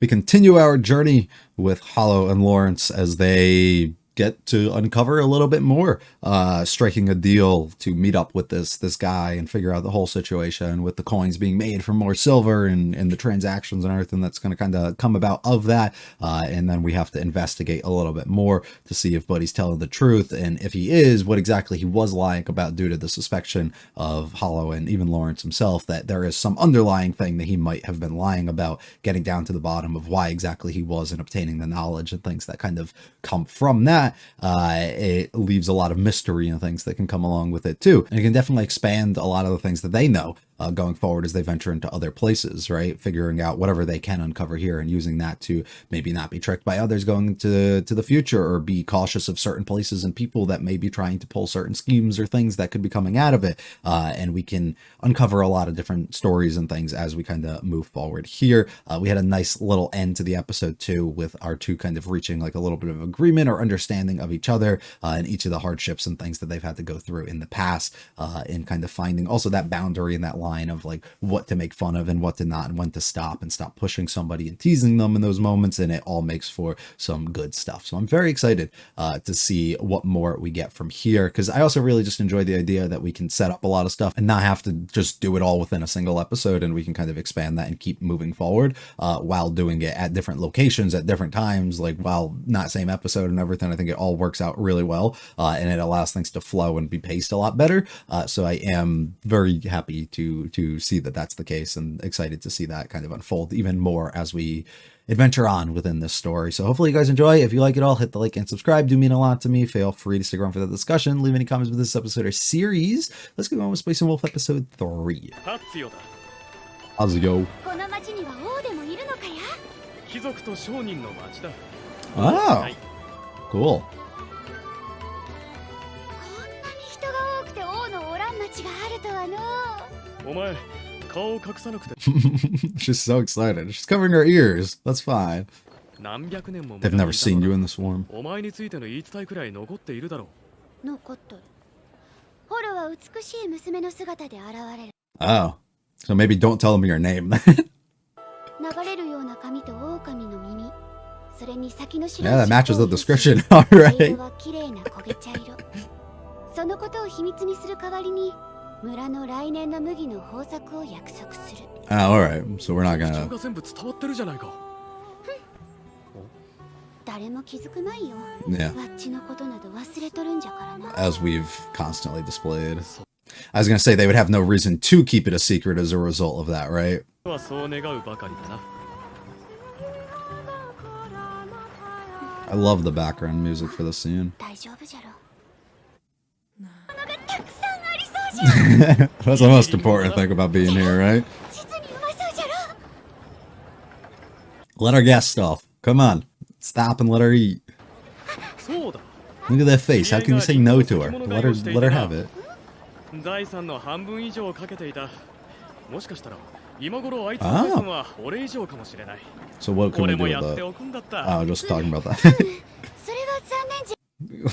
We continue our journey with Hollow and Lawrence as they get to uncover a little bit more, striking a deal to meet up with this guy and figure out the whole situation with the coins being made from more silver and the transactions and everything that's going to kind of come about of that. And then we have to investigate a little bit more to see if Buddy's telling the truth, and if he is, what exactly he was lying about due to the suspicion of Hollow and even Lawrence himself that there is some underlying thing that he might have been lying about, getting down to the bottom of why exactly he was and obtaining the knowledge and things that kind of come from that. It leaves a lot of mystery and things that can come along with it too. And it can definitely expand a lot of the things that they know going forward as they venture into other places, right? Figuring out whatever they can uncover here and using that to maybe not be tricked by others going to the future, or be cautious of certain places and people that may be trying to pull certain schemes or things that could be coming out of it. And we can uncover a lot of different stories and things as we kind of move forward here. We had a nice little end to the episode too, with our two kind of reaching like a little bit of agreement or understanding of each other and each of the hardships and things that they've had to go through in the past, and kind of finding also that boundary and that line of like what to make fun of and what to not, and when to stop and stop pushing somebody and teasing them in those moments. And it all makes for some good stuff. So I'm very excited to see what more we get from here, because I also really just enjoy the idea that we can set up a lot of stuff and not have to just do it all within a single episode, and we can kind of expand that and keep moving forward while doing it at different locations at different times, like while not same episode and everything. I think it all works out really well, and it allows things to flow and be paced a lot better. So I am very happy to see that that's the case, and excited to see that kind of unfold even more as we adventure on within this story. So hopefully you guys enjoy. If you like it all, hit the like and subscribe. Do mean a lot to me. Feel free to stick around for the discussion. Leave any comments with this episode or series. Let's go on with Space and Wolf episode 3. How's it go? Oh, cool. She's so excited. She's covering her ears. That's fine. They've never seen you in this form. Oh, so maybe don't tell them your name. Yeah, that matches the description. All right. Oh, all right. So we're not gonna. Yeah. As we've constantly displayed. I was gonna say they would have no reason to keep it a secret as a result of that, right? I love the background music for this scene. That's the most important thing about being here, right? Let her guess stuff. Come on. Stop and let her eat. Look at that face. How can you say no to her? Let her have it. Oh. So what can we do with that? Oh, just talking about that.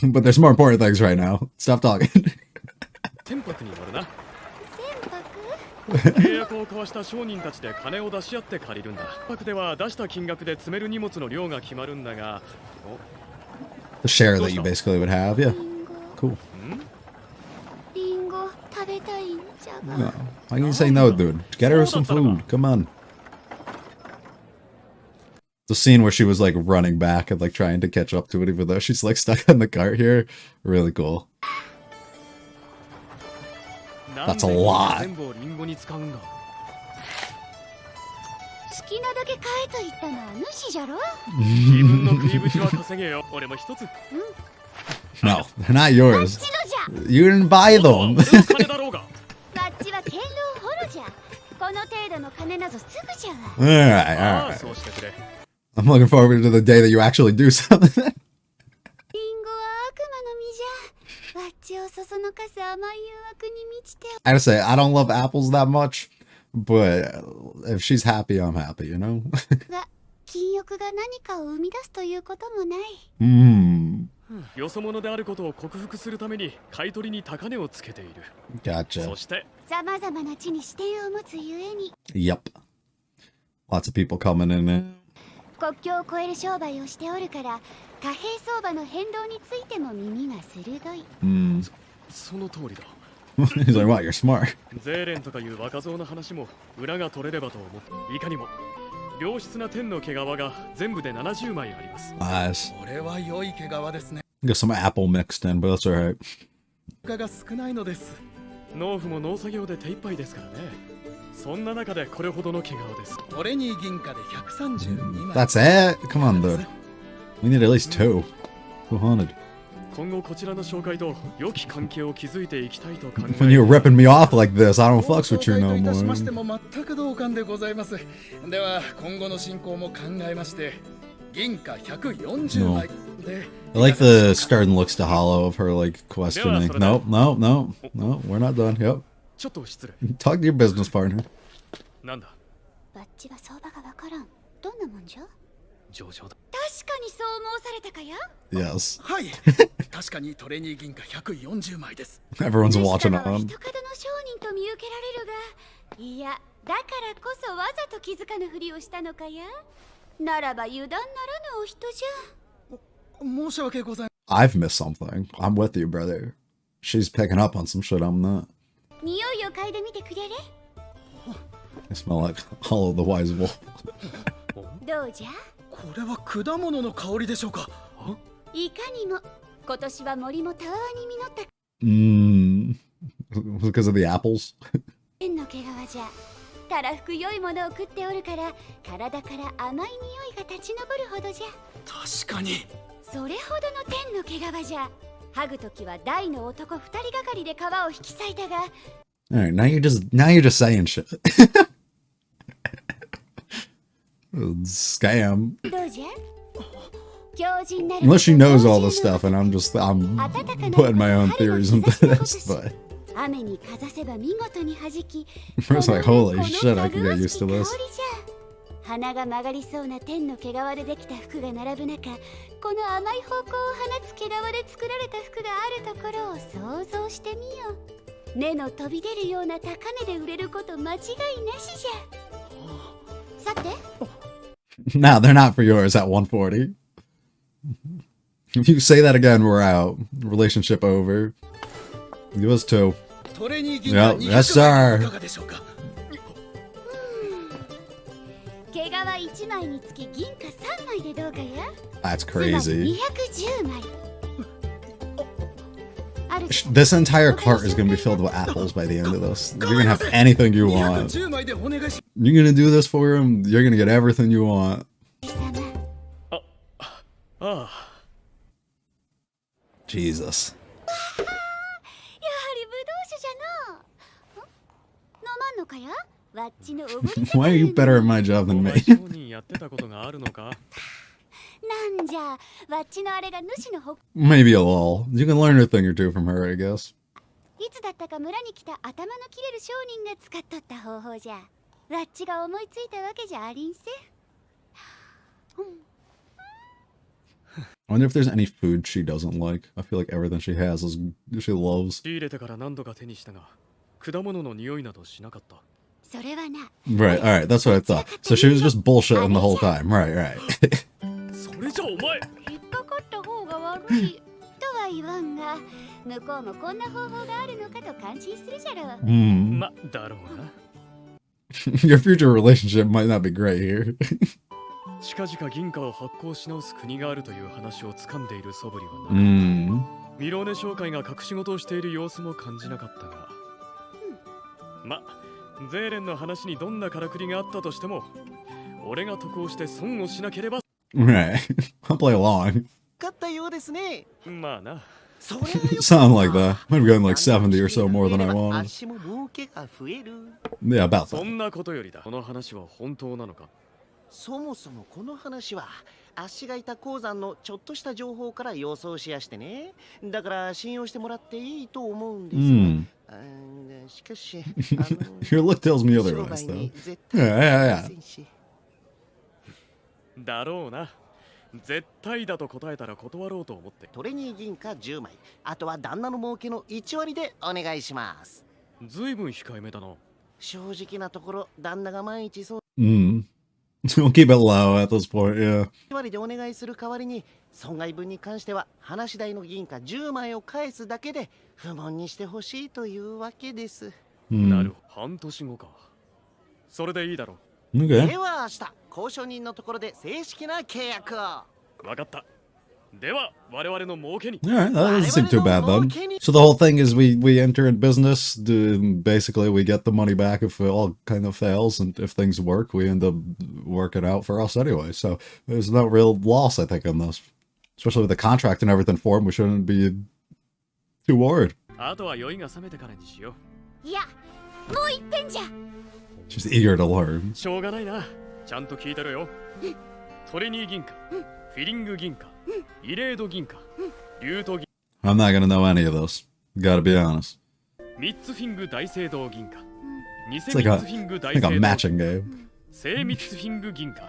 But there's more important things right now. Stop talking. The share that you basically would have, yeah. Cool. No. How can you say no, dude? Get her some food. Come on. The scene where she was like running back and like trying to catch up to it, even though she's like stuck in the cart here. Really cool. That's a lot. No, they're not yours. You didn't buy them. Alright. I'm looking forward to the day that you actually do something. I gotta say, I don't love apples that much, but if she's happy, I'm happy, you know? Gotcha. Yep. Lots of people coming in. 国境を越える商売をしておるから貨幣相場の変動についても耳が鋭い。その通りだ。He's like, wow, you're smart. ゼーレンとかいう若造の話も裏が取れればと思って、いかにも良質な天の毛皮が全部で70枚あります。Nice. これは良い毛皮ですね。 Get some apple mixed in, but that's alright. 価が少ないのです。農夫も農作業で手一杯ですからね。そんな中でこれほどの毛皮です。トレニー銀貨で132枚。 That's it? Come on, dude. We need at least two. 200. 今後こちらの紹介と良き関係を築いていきたいと考え When you're ripping me off like this, I don't fucks with you 交 no 代といたしまして more. も全く同感でございます。では今後の進行も考えまして、銀貨140枚で。I like the stern looks to Hollow of her like questioning. No, no, no, no, we're not done. Yep. ちょっと失礼。 Talk to your business partner. なんだ、わっちは相場がわからん。どんなもんじゃ？上々だ。確かにそう申されたかや。Yes. はい。確かにトレニー銀貨140枚です。 Everyone's 主 watching 様は on. 人角の商人と見受けられるが、いや、だからこそわざと気づかぬふりをしたのかや。ならば油断ならぬお人じゃ。申し訳ござい I've missed something. I'm with you, brother. She's picking up on some shit I'm not. 匂いを嗅いでみてくれれ。 I smell like Hollow the Wise Wolf. どうじゃ？これは果物の香りでしょうか。いかにも今年は森もたわわに実った Was it because of the apples? 天の毛皮じゃ。たらふく良いものを食っておるから体から甘い匂いが立ち上るほどじゃ。確かに。それほどの天の毛皮じゃ。剥ぐときは大の男2人がかりで皮を引き裂いたが、 Alright, now you're just saying shit. Scam. どうじゃ？強靭なる Unless she knows all 強 this 靭 stuff な and I'm putting my own theories into this, but 雨にかざせば見事に弾き、 I was like, こ holy の shit, I こ can の get 麗 used し to き this. 香りじゃ。鼻が曲がりそうな天の毛皮でできた服が並ぶ中、この甘い方向を放つ毛皮で作られた服があるところを想像してみよう。目の飛び出るような高値で売れること間違いなしじゃ。さて、 Nah, they're not for yours at 140. If you say that again, we're out. Relationship over. Give us two. トレニー銀貨 Yep, 200 yes, 枚 sir. いかがでしょうか。毛皮1枚につき銀貨3枚でどうかや。 That's つまり crazy. 210枚。ある This entire cart is gonna be filled with apples by the end of this. You're gonna have anything you want. 210枚でお願いし You're gonna do this for him. You're gonna get everything you want. 様。ああ、 Jesus. やはりブドウ酒じゃの。飲まんのかや？わっちのおごり Why are you better at my job お than 前 me? 商人やってたことがあるのか。なんじゃ、わっちのあれが主のほ。 Maybe a little. You can learn a thing or two from her, I guess. いつだったか村に来た頭の切れる商人が使っとった方法じゃ。わっちが思いついたわけじゃありんせ。 I wonder if there's any food she doesn't like. I feel like everything she has is she loves. 仕入れてから何度か手にしたが、果物の匂いなどしなかった。それはな。 Right, alright, that's what I thought. So she was just bullshitting the whole time. Right, right. それじゃお前。引っかかった方が悪い。とは言わんが、向こうもこんな方法があるのかと感心するじゃろう。 Hmm. ま、だろうな。 Your future relationship might not be great here. 近々銀貨を発行し直す国があるという話を掴んでいる素振りはな。 Hmm. ミローネ商会が隠し事をしている様子も感じなかったが、ま、ゼーレンの話にどんなからくりがあったとしても、俺が得をして損をしなければ。 Right. I'll play along. 勝ったようですね。まあな。それはよかった Sound like that. Might have gotten like 70 or so more than I wanted. 足も儲けが増える。 Yeah, about そ that. んなことよりだ。この話は本当なのか。そもそもこの話は足がいた鉱山のちょっとした情報から予想しやしてね。だから信用してもらっていいと思うんですが、Hmm. しかし Your look tells me 商 otherwise, 売 though. に絶 Yeah, 対 yeah, あ yeah. りませんし。だろうな。絶対だと答えたら断ろうと思って。トレニー銀貨10枚、あとは旦那の儲けの1割でお願いします。ずいぶん控えめだな。正直なところ旦那が万一そう Hmm. We'll keep it low at this point, yeah. 割でお願いする代わりに損害分に関しては話し代の銀貨10枚を返すだけで不問にしてほしいというわけです。なるほど。半年後か。それでいいだろう。Okay. では明日交渉人のところで正式な契約を。わかった。では我々の儲けに。All right, that doesn't seem too bad then. So the whole thing is we enter in business. Basically, we get the money back if it all kind of fails, and if things work, we end up working out for us anyway. So there's no real loss, I think, in this. Especially with the contract and everything for him, we shouldn't be too worried. あとは酔いが覚めてからにしよいや、もういっぺんじゃ。 She's eager to learn. う。しょうがないな。ちゃんと聞いてるよ。トレニー銀貨、フィリング銀貨、イレード銀貨、リュート銀 I'm not gonna know any of this. Gotta be honest. ミッツフィング大聖堂銀貨、ニセ It's ミ like ッツフィング I 大 think 聖 a 堂、 matching game. 聖ミッツフィング銀貨、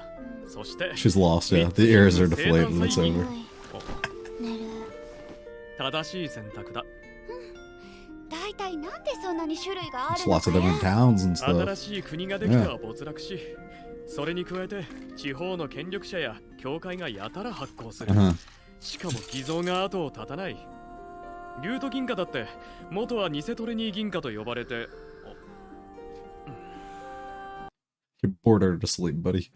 そして She's lost, yeah. The ears are deflating. It's over. なる。正しい選択だ。大体なんでそんなに種類があ There's るの lots か of や different towns and 新 stuff. しい国ができては没落し、それに加えて地方の権力者や教会がやたら発行する。 Uh-huh. しかも偽造が後を絶たない。リュート銀貨だって元はニセトレニー銀貨と呼ばれて、 You bored her to sleep, buddy.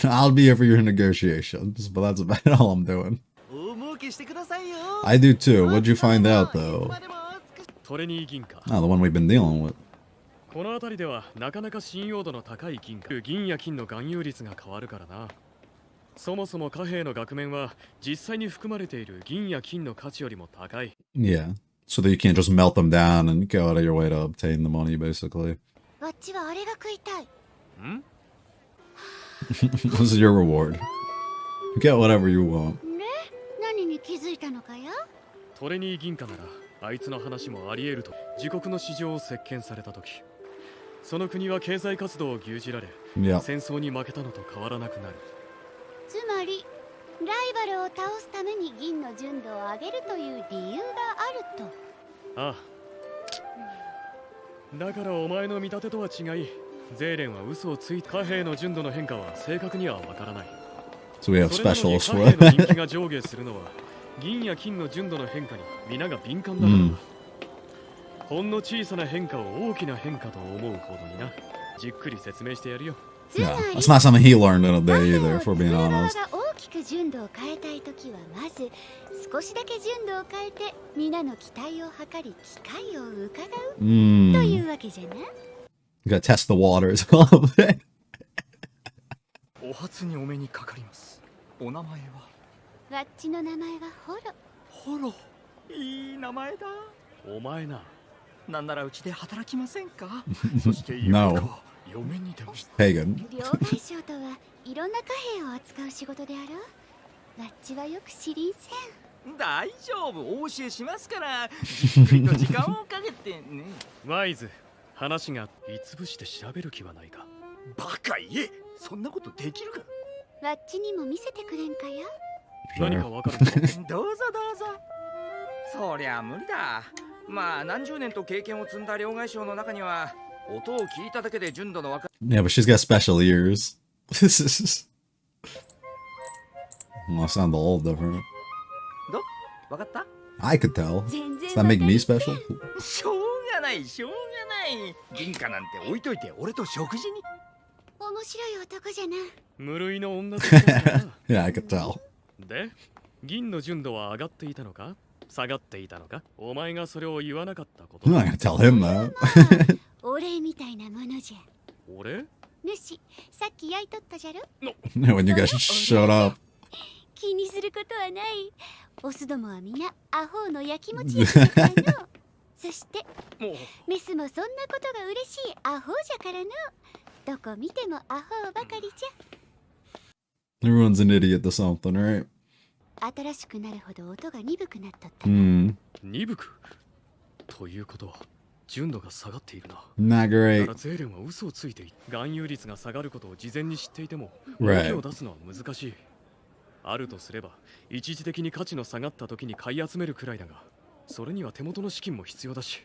I'll be here for your negotiations, but that's about all I'm doing. 大儲けしてくださいよ。 I do too. What'd you find out, though? トレニー銀貨。 Oh, the one we've been dealing with. この辺りではなかなか信用度の高い銀貨、銀や金の含有率が変わるからな。そもそも貨幣の額面は実際に含まれている銀や金の価値よりも高い。 Yeah. So that you can't just melt them down and go out of your way to obtain the money, basically. わっちはあれが食いたい。ん This is your reward. Get whatever you want. ね、何に気づいたのかや。トレニー銀貨ならあいつの話もあり得ると自国の市場を席巻された時、その国は経済活動を牛耳られ、 Yeah. 戦争に負けたのと変わらなくなる。つまりライバルを倒すために銀の純度を上げるという理由があると。ああ、だからお前の見立てとは違い、ゼーレンは嘘をついて貨幣の純度の変化は正確にはわからない。 So we have それなのに specialists 貨 for 幣の人 it. 気が上下するのは銀や金の純度の変化に皆が敏感だからだ。ほんの小さな変化を大きな変化と思うほどにな。じっくり説明してやるよ。つま Yeah. り It's not something he learned in a 貨 day 幣 either, を if 作 we're る being 側が honest. 大きく純度を変えたいときはまず少しだけ純度を変えて皆の期待を測り機会を伺うと Mm. いうわけじゃな。 You gotta test the waters a little bit. お初にお目にかかります。お名前はわっちの名前はホロ。ホロ。いい名前だ。お前な、なんならうちで働きませんか？そしてゆ No. めか嫁にでもし Pagan. 両替商とはいろんな貨幣を扱う仕事であろう。わっちはよく知りんせん。大丈夫、お教えしますから。じっくりと時間をかけてね。ワイズ、話がいつぶして調べる気はないか。バカ言え。そんなことできるか？わっちにも見せてくれんかや。何 Sure. かわかるのか？どうぞどうぞ。そりゃ無理だ。まあ何十年と経験を積んだ両替商の中には音を聞いただけで純度のわか Yeah, but she's got special ears. This is. Well, I sound a little different. どわかった？ I could tell. 全然 Does that make me special? しょうがないしょうがない。銀貨なんて置いといて俺と食事に。面白い男じゃな。無類の女としてだな。 Yeah, I could tell. で、銀の純度は上がっていたのか下がっていたのか、お前がそれを言わなかったこと I'm だ。 not gonna tell him that. お礼みたいなものじゃ。俺主、さっき焼いとったじゃろ。 When you guys showed up. 気にすることはない。オスどもは皆アホの焼きもち焼きだからの。そしてもうメスもそんなことが嬉しいアホじゃからの。どこ見てもアホばかりじゃ。 Everyone's an idiot to something, right? 新しくなるほど音が鈍くなっとった。Hmm. 鈍くということは純度が下がっているな。 Not だ great. からゼーレンは嘘をついている。含有率が下がることを事前に知っていても Right. 手を出すのは難しい。あるとすれば一時的に価値の下がった時に買い集めるくらいだが、それには手元の資金も必要だし、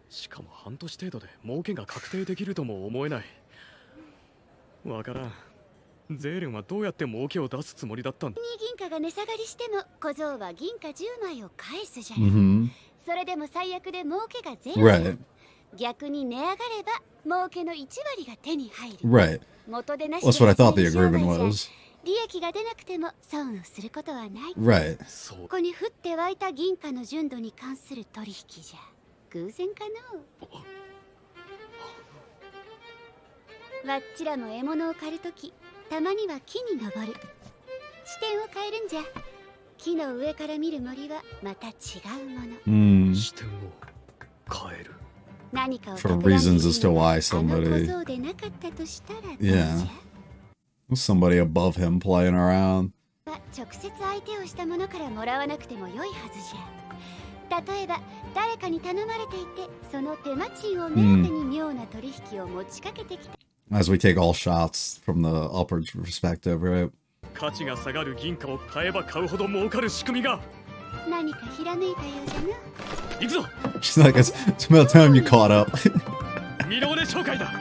しかも半年程度で儲けが確定できるとも思えない。わからん。ゼーレンはどうやって儲けを出すつもりだったんだ。銀貨が値下がりしても小僧は銀貨10枚を返すじゃない、Mm-hmm. それでも最悪で儲けがゼロ、 Right. 逆に値上がれば儲けの1割が手に入る。 Right. 元でなし That's what I thought the で商売 agreement じゃ was. 利益が出なくても損をすることはない。 Right. そうここに降って湧いた銀貨の純度に関する取引じゃ偶然かの。わっちらも獲物を狩るときたまには木に登る。視点を変えるんじゃ。木の上から見る森はまた違うもの。 Mm. 視点を変える。何かを For 企んでいる reasons as to のは why あの somebody- 小僧でなかったとしたらどう Yeah. じゃ。 Somebody above him playing around. 直接相手をしたものからもらわなくても良いはずじゃ。例えば誰かに頼まれていてその手間賃を目当てに妙な取引を持ちかけてきた、 As we take all shots from the upward perspective, right? 価値が下がる銀貨を買えば買うほど儲かる仕組みが。何かひらめいたようじゃな。行くぞ。 She's like, it's about time you caught up. 見逃れ紹介だ。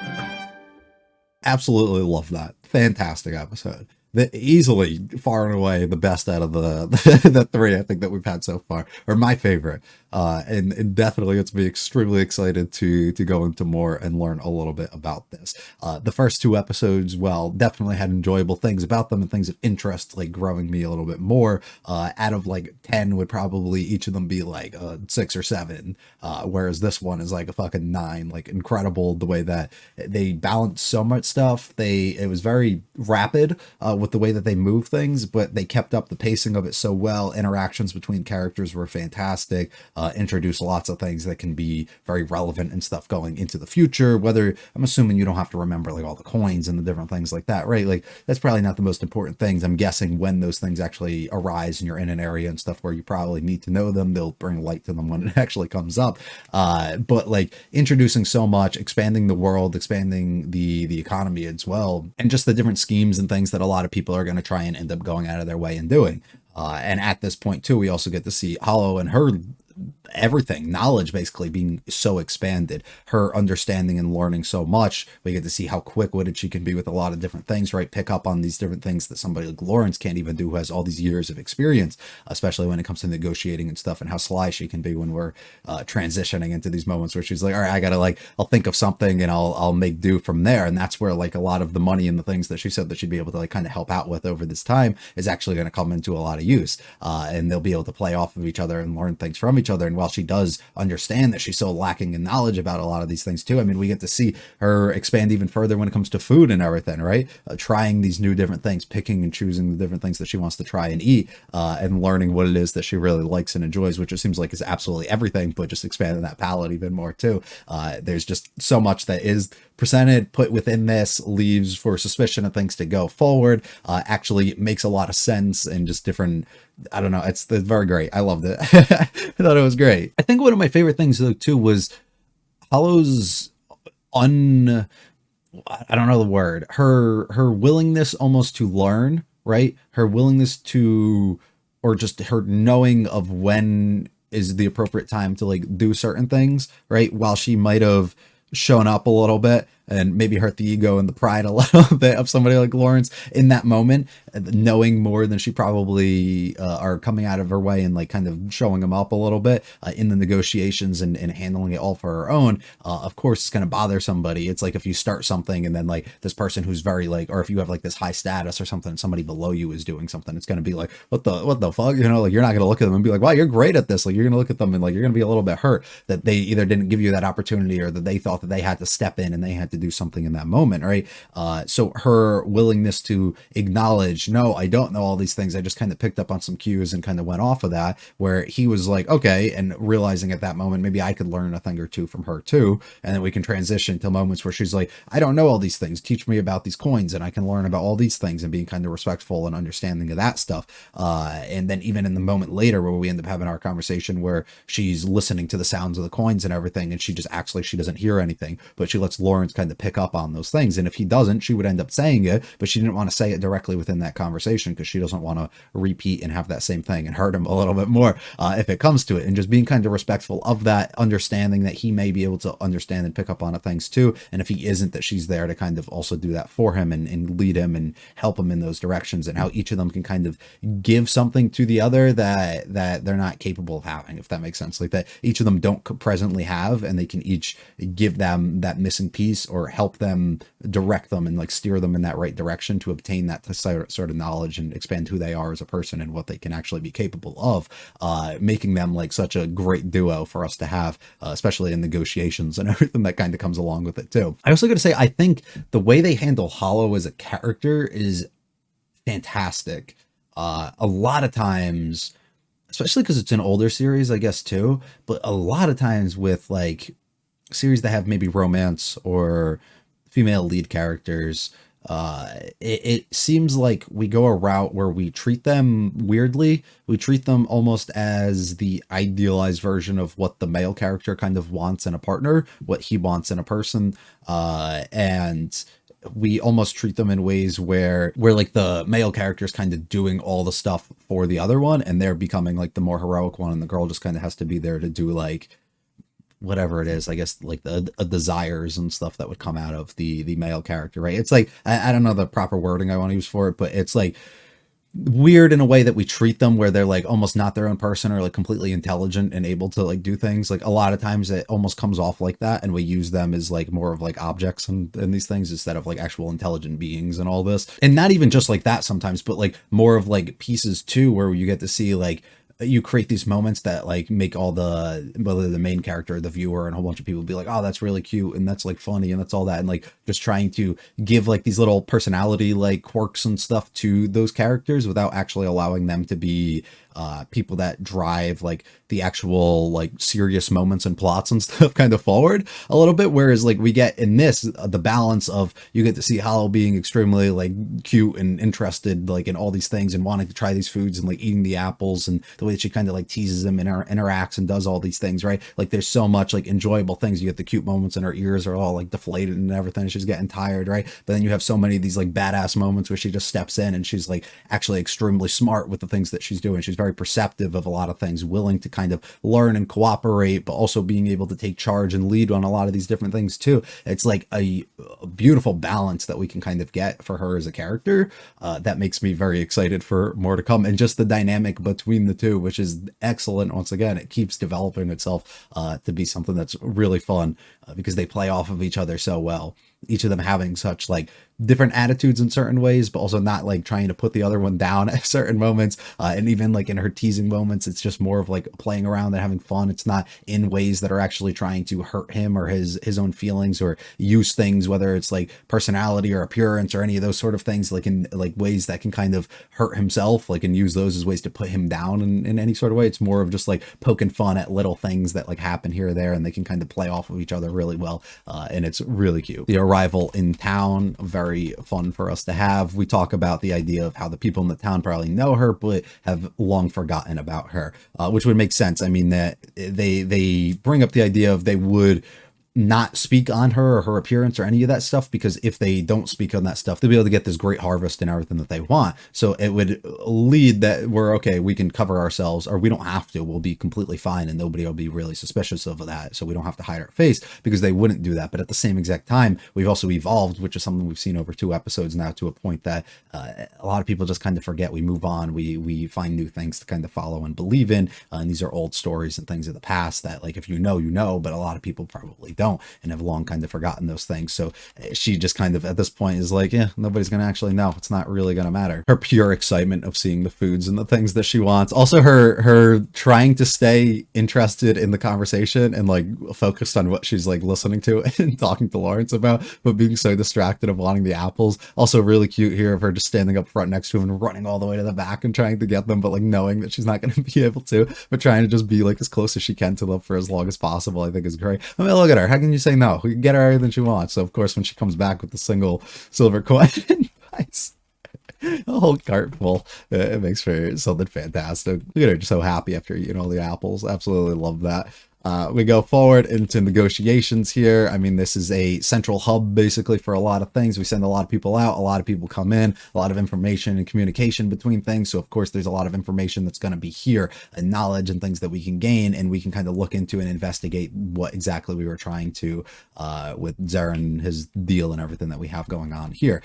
Absolutely love that. Fantastic episode. Easily, far and away, the best out of the three I think that we've had so far, or my favorite. And definitely gets me extremely excited to go into more and learn a little bit about this. The first two episodes, well, definitely had enjoyable things about them and things of interest, like growing me a little bit more. Out of like 10 would probably each of them be like 6 or 7, whereas this one is like a fucking 9. Like incredible the way that they balanced so much stuff. It was very rapid with the way that they move things, but they kept up the pacing of it so well. Interactions between characters were fantastic. Introduce lots of things that can be very relevant and stuff going into the future, whether I'm assuming you don't have to remember like all the coins and the different things like that, right? Like that's probably not the most important things. I'm guessing when those things actually arise and you're in an area and stuff where you probably need to know them, they'll bring light to them when it actually comes up. But like introducing so much, expanding the world, expanding the economy as well, and just the different schemes and things that a lot of people are going to try and end up going out of their way and doing. And at this point too, we also get to see Hollow and her everything, knowledge basically being so expanded, her understanding and learning so much. We get to see how quick-witted she can be with a lot of different things, right? Pick up on these different things that somebody like Lawrence can't even do, who has all these years of experience, especially when it comes to negotiating and stuff, and how sly she can be when we're transitioning into these moments where she's like, all right, I gotta like, I'll think of something and I'll make do from there. And that's where like a lot of the money and the things that she said that she'd be able to like kind of help out with over this time is actually going to come into a lot of use. And they'll be able to play off of each other and learn things from each other. And while she does understand that she's so lacking in knowledge about a lot of these things too, I mean, we get to see her expand even further when it comes to food and everything, right? Trying these new different things, picking and choosing the different things that she wants to try and eat, and learning what it is that she really likes and enjoys, which it seems like is absolutely everything, but just expanding that palette even more too. There's just so much that is presented, put within this, leaves for suspicion of things to go forward, actually makes a lot of sense, and just different, I don't know, it's very great. I loved it. I thought it was great. I think one of my favorite things though too was Hollow's I don't know the word, her willingness almost to learn, right? Her willingness to, or just her knowing of when is the appropriate time to like do certain things, right? While she might have shown up a little bit and maybe hurt the ego and the pride a little bit of somebody like Lawrence in that moment, knowing more than she probably are coming out of her way and like kind of showing them up a little bit in the negotiations and handling it all for her own. Of course, it's going to bother somebody. It's like if you start something and then like this person who's very like, or if you have like this high status or something, and somebody below you is doing something, it's going to be like, what the fuck? You know, like you're not going to look at them and be like, wow, you're great at this. Like you're going to look at them and like, you're going to be a little bit hurt that they either didn't give you that opportunity or that they thought that they had to step in and they had to do something in that moment, right? So her willingness to acknowledge, no, I don't know all these things. I just kind of picked up on some cues and kind of went off of that, where he was like, okay, and realizing at that moment, maybe I could learn a thing or two from her too. And then we can transition to moments where she's like, I don't know all these things. Teach me about these coins and I can learn about all these things, and being kind of respectful and understanding of that stuff. And then even in the moment later where we end up having our conversation where she's listening to the sounds of the coins and everything, and she just acts like she doesn't hear anything, but she lets Lawrence kind kind of pick up on those things. And if he doesn't, she would end up saying it, but she didn't want to say it directly within that conversation because she doesn't want to repeat and have that same thing and hurt him a little bit more if it comes to it. And just being kind of respectful of that, understanding that he may be able to understand and pick up on things too. And if he isn't, that she's there to kind of also do that for him and lead him and help him in those directions, and how each of them can kind of give something to the other that they're not capable of having, if that makes sense. Like that each of them don't presently have, and they can each give them that missing piece or help them, direct them, and like steer them in that right direction to obtain that sort of knowledge and expand who they are as a person and what they can actually be capable of, making them like such a great duo for us to have, especially in negotiations and everything that kind of comes along with it too. I also got to say, I think the way they handle Hollow as a character is fantastic. A lot of times, especially because it's an older series, I guess too, but a lot of times with like series that have maybe romance or female lead characters, it seems like we go a route where we treat them weirdly. We treat them almost as the idealized version of what the male character kind of wants in a partner, what he wants in a person, and we almost treat them in ways where like the male character is kind of doing all the stuff for the other one, and they're becoming like the more heroic one, and the girl just kind of has to be there to do like whatever it is, I guess, like the desires and stuff that would come out of the male character, right? It's like, I don't know the proper wording I want to use for it, but it's like weird in a way that we treat them where they're like almost not their own person, or like completely intelligent and able to like do things. Like a lot of times it almost comes off like that, and we use them as like more of like objects and these things instead of like actual intelligent beings and all this. And not even just like that sometimes, but like more of like pieces too, where you get to see like you create these moments that like make all the, whether the main character or the viewer and a whole bunch of people be like, oh, that's really cute and that's like funny and that's all that, and like just trying to give like these little personality like quirks and stuff to those characters without actually allowing them to be people that drive like the actual like serious moments and plots and stuff kind of forward a little bit. Whereas like we get in this the balance of, you get to see Hollow being extremely like cute and interested like in all these things and wanting to try these foods and like eating the apples, and the way that she kind of like teases him and interacts and does all these things, right? Like there's so much like enjoyable things. You get the cute moments and her ears are all like deflated and everything, she's getting tired, right? But then you have so many of these like badass moments where she just steps in and she's like actually extremely smart with the things that she's doing. She's very perceptive of a lot of things, willing to kind of learn and cooperate, but also being able to take charge and lead on a lot of these different things too. It's like a beautiful balance that we can kind of get for her as a character that makes me very excited for more to come. And just the dynamic between the two, which is excellent. Once again, it keeps developing itself to be something that's really fun because they play off of each other so well. Each of them having such like different attitudes in certain ways, but also not like trying to put the other one down at certain moments. And even like in her teasing moments, it's just more of like playing around and having fun. It's not in ways that are actually trying to hurt him or his own feelings, or use things, whether it's like personality or appearance or any of those sort of things, like in like ways that can kind of hurt himself, like, and use those as ways to put him down in any sort of way. It's more of just like poking fun at little things that like happen here or there, and they can kind of play off of each other really well. And it's really cute. The arrival in town, very fun for us to have. We talk about the idea of how the people in the town probably know her, but have long forgotten about her, which would make sense. I mean, that they bring up the idea of they would not speak on her or her appearance or any of that stuff, because if they don't speak on that stuff, they'll be able to get this great harvest and everything that they want. So it would lead that we're okay, we can cover ourselves, or we don't have to, we'll be completely fine and nobody will be really suspicious of that, so we don't have to hide our face, because they wouldn't do that. But at the same exact time, we've also evolved, which is something we've seen over 2 episodes now, to a point that a lot of people just kind of forget. We move on, we find new things to kind of follow and believe in, and these are old stories and things of the past that, like, if you know, but a lot of people probably don't and have long kind of forgotten those things. So she just kind of at this point is like, yeah, nobody's gonna actually know, it's not really gonna matter. Her pure excitement of seeing the foods and the things that she wants, also her trying to stay interested in the conversation and like focused on what she's like listening to and talking to Lawrence about, but being so distracted of wanting the apples. Also really cute here of her just standing up front next to him and running all the way to the back and trying to get them, but like knowing that she's not going to be able to, but trying to just be like as close as she can to them for as long as possible, I think is great. I mean, look at her, how can you say no? We can get her everything she wants. So of course, when she comes back with the single silver coin, nice, a whole cart full, it makes for something fantastic. Look at her, just so happy after eating all the apples. Absolutely love that. We go forward into negotiations here. I mean, this is a central hub basically for a lot of things. We send a lot of people out, a lot of people come in, a lot of information and communication between things. So of course there's a lot of information that's going to be here and knowledge and things that we can gain, and we can kind of look into and investigate what exactly we were trying to with Zarin, his deal and everything that we have going on here.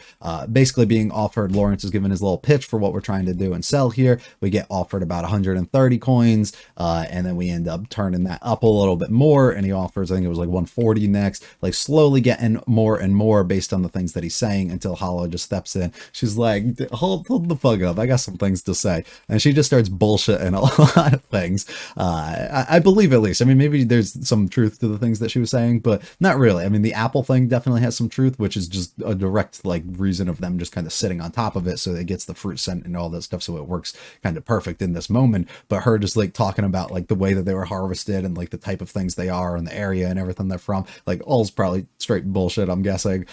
Basically being offered, Lawrence is given his little pitch for what we're trying to do and sell here. We get offered about 130 coins, and then we end up turning that up a little bit more, and he offers, I think it was like 140 next, like slowly getting more and more based on the things that he's saying, until Hollow just steps in. She's like, hold the fuck up, I got some things to say. And she just starts bullshitting a lot of things. I believe, at least, I mean, maybe there's some truth to the things that she was saying, but not really. I mean, the apple thing definitely has some truth, which is just a direct like reason of them just kind of sitting on top of it so it gets the fruit scent and all that stuff, so it works kind of perfect in this moment. But her just like talking about like the way that they were harvested and like the type of things they are and the area and everything they're from, like all's probably straight bullshit, I'm guessing,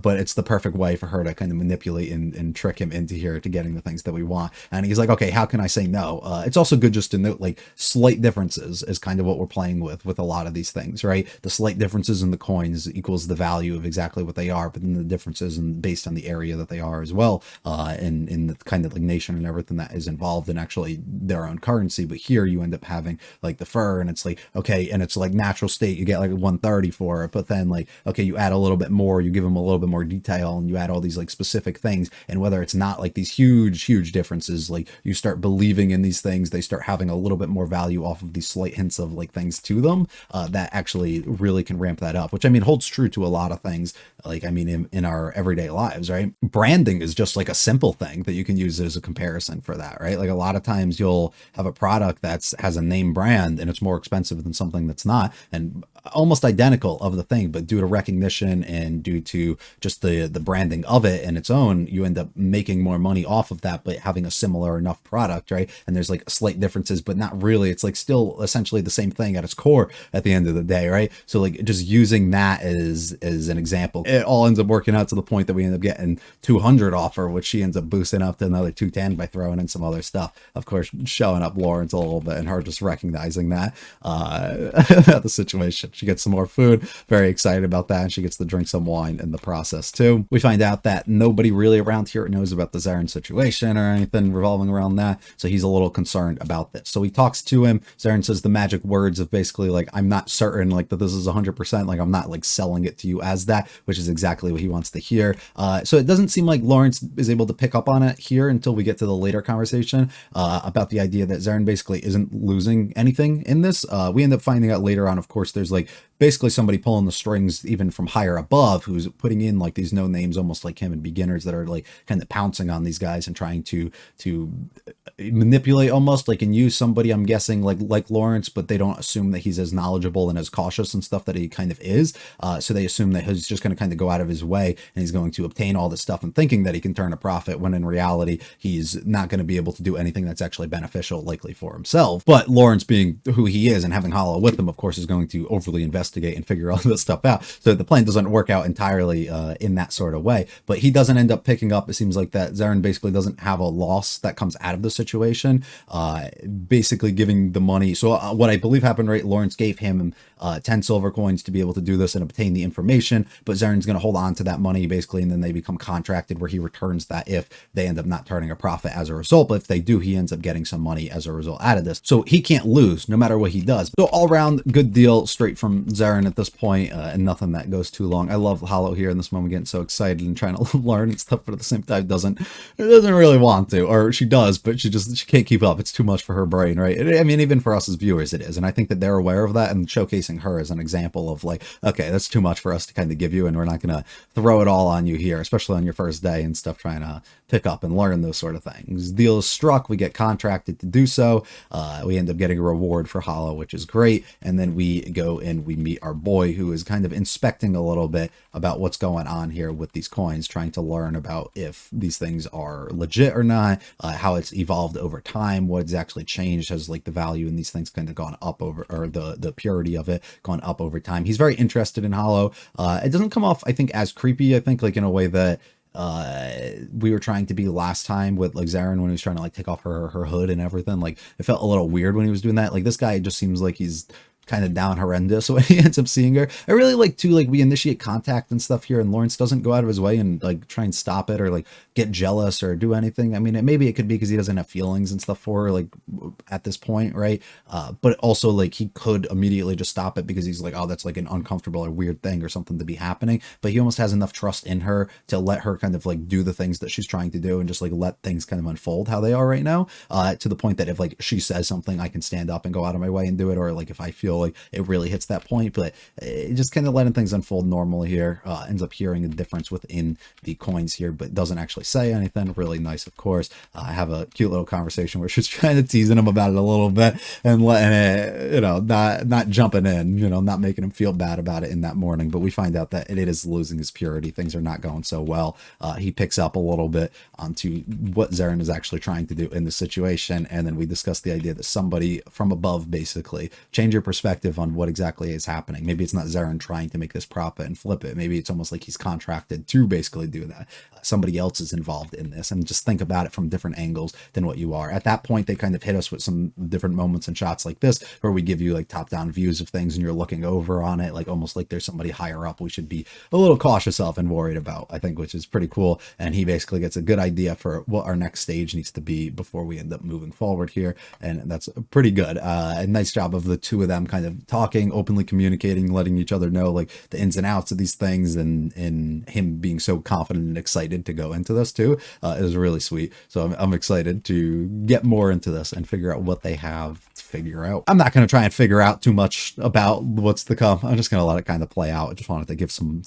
but it's the perfect way for her to kind of manipulate and trick him into here to getting the things that we want. And he's like, okay, how can I say no? It's also good just to note like slight differences is kind of what we're playing with a lot of these things, right? The slight differences in the coins equals the value of exactly what they are, but then the differences and based on the area that they are as well, in the kind of like nation and everything that is involved in actually their own currency. But here you end up having like the fur, and it's like, okay, and it's like natural state, you get like 130 for it, but then like, okay, you add a little bit more, you give them a little bit more detail, and you add all these like specific things, and whether it's not like these huge differences, like you start believing in these things, they start having a little bit more value off of these slight hints of like things to them, that actually really can ramp that up, which I mean holds true to a lot of things, like I mean in our everyday lives, right? Branding is just like a simple thing that you can use as a comparison for that, right? Like a lot of times you'll have a product that's has a name brand and it's more expensive than something that's not, and almost identical of the thing, but due to recognition and due to just the branding of it and its own, you end up making more money off of that, but having a similar enough product, right? And there's like slight differences, but not really. It's like still essentially the same thing at its core at the end of the day, right? So like just using that as an example, it all ends up working out to the point that we end up getting 200 offer, which she ends up boosting up to another 210 by throwing in some other stuff. Of course, showing up Lawrence a little bit and her just recognizing that about the situation. She gets some more food, very excited about that, and she gets to drink some wine in the process too. We find out that nobody really around here knows about the Zarin situation or anything revolving around that, so he's a little concerned about this. So he talks to him. Zarin says the magic words of basically like, I'm not certain like that this is 100%, like I'm not like selling it to you as that, which is exactly what he wants to hear. So it doesn't seem like Lawrence is able to pick up on it here until we get to the later conversation about the idea that Zarin basically isn't losing anything in this. We end up finding out later on, of course, there's like basically somebody pulling the strings even from higher above, who's putting in like these no names almost like him and beginners that are like kind of pouncing on these guys and trying to manipulate almost like, and use somebody, I'm guessing like Lawrence, but they don't assume that he's as knowledgeable and as cautious and stuff that he kind of is, so they assume that he's just going to kind of go out of his way and he's going to obtain all this stuff and thinking that he can turn a profit, when in reality he's not going to be able to do anything that's actually beneficial likely for himself. But Lawrence, being who he is and having Hollow with him, of course, is going to overly investigate and figure all this stuff out, so the plan doesn't work out entirely in that sort of way. But he doesn't end up picking up, it seems like, that Zarin basically doesn't have a loss that comes out of the situation, basically giving the money. So what I believe happened, right, Lawrence gave him 10 silver coins to be able to do this and obtain the information, but Zarin's going to hold on to that money basically, and then they become contracted where he returns that if they end up not turning a profit as a result. But if they do, he ends up getting some money as a result out of this, so he can't lose no matter what he does. So all around good deal straight from Zarin at this point, and nothing that goes too long. I love Hollow here in this moment getting so excited and trying to learn and stuff, but at the same time doesn't really want to, or she does, but she can't keep up. It's too much for her brain, right? I mean, even for us as viewers it is, and I think that they're aware of that, and showcasing her as an example of like, okay, that's too much for us to kind of give you, and we're not gonna throw it all on you here, especially on your first day and stuff, trying to pick up and learn those sort of things. Deal is struck, we get contracted to do so. We end up getting a reward for Hollow, which is great, and then we go and we meet our boy, who is kind of inspecting a little bit about what's going on here with these coins, trying to learn about if these things are legit or not, how it's evolved over time, what's actually changed, has like the value in these things kind of gone up over, or the purity of it gone up over time. He's very interested in Hollow. It doesn't come off, I think, as creepy, I think, like in a way that we were trying to be last time with like Zarin when he was trying to like take off her hood and everything. Like it felt a little weird when he was doing that. Like this guy just seems like he's kind of down horrendous when he ends up seeing her. I really like too, like we initiate contact and stuff here, and Lawrence doesn't go out of his way and like try and stop it or like get jealous or do anything. I mean, maybe it could be because he doesn't have feelings and stuff for her, like at this point, right? But also like he could immediately just stop it because he's like, oh, that's like an uncomfortable or weird thing or something to be happening. But he almost has enough trust in her to let her kind of like do the things that she's trying to do and just like let things kind of unfold how they are right now, to the point that if like she says something, I can stand up and go out of my way and do it, or like if I feel like it really hits that point. But just kind of letting things unfold normally here, ends up hearing a difference within the coins here, but doesn't actually say anything. Really nice, of course. I have a cute little conversation where she's trying to teasing him about it a little bit and letting it, not jumping in, not making him feel bad about it in that morning. But we find out that it is losing his purity. Things are not going so well. He picks up a little bit onto what Zeren is actually trying to do in the situation, and then we discuss the idea that somebody from above basically change your perspective on what exactly is happening. Maybe it's not Zeren trying to make this profit and flip it. Maybe it's almost like he's contracted to basically do that. Somebody else is involved in this, and just think about it from different angles than what you are. At that point, they kind of hit us with some different moments and shots like this, where we give you like top-down views of things and you're looking over on it, like almost like there's somebody higher up we should be a little cautious of and worried about, I think, which is pretty cool. And he basically gets a good idea for what our next stage needs to be before we end up moving forward here, and that's pretty good. A nice job of the two of them kind of talking, openly communicating, letting each other know like the ins and outs of these things, and him being so confident and excited to go into this too, is really sweet. So I'm excited to get more into this and figure out what they have to figure out. I'm not going to try and figure out too much about what's to come. I'm just going to let it kind of play out. I just wanted to give some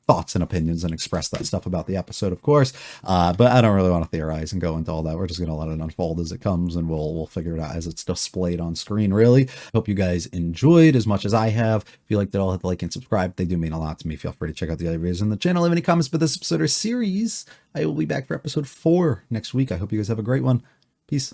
thoughts and opinions and express that stuff about the episode, of course. But I don't really want to theorize and go into all that. We're just going to let it unfold as it comes, and we'll figure it out as it's displayed on screen, really. Hope you guys enjoyed as much as I have. If you liked it all, hit the like and subscribe. They do mean a lot to me. Feel free to check out the other videos on the channel. Leave any comments about this episode or series. I will be back for episode 4 next week. I hope you guys have a great one. Peace.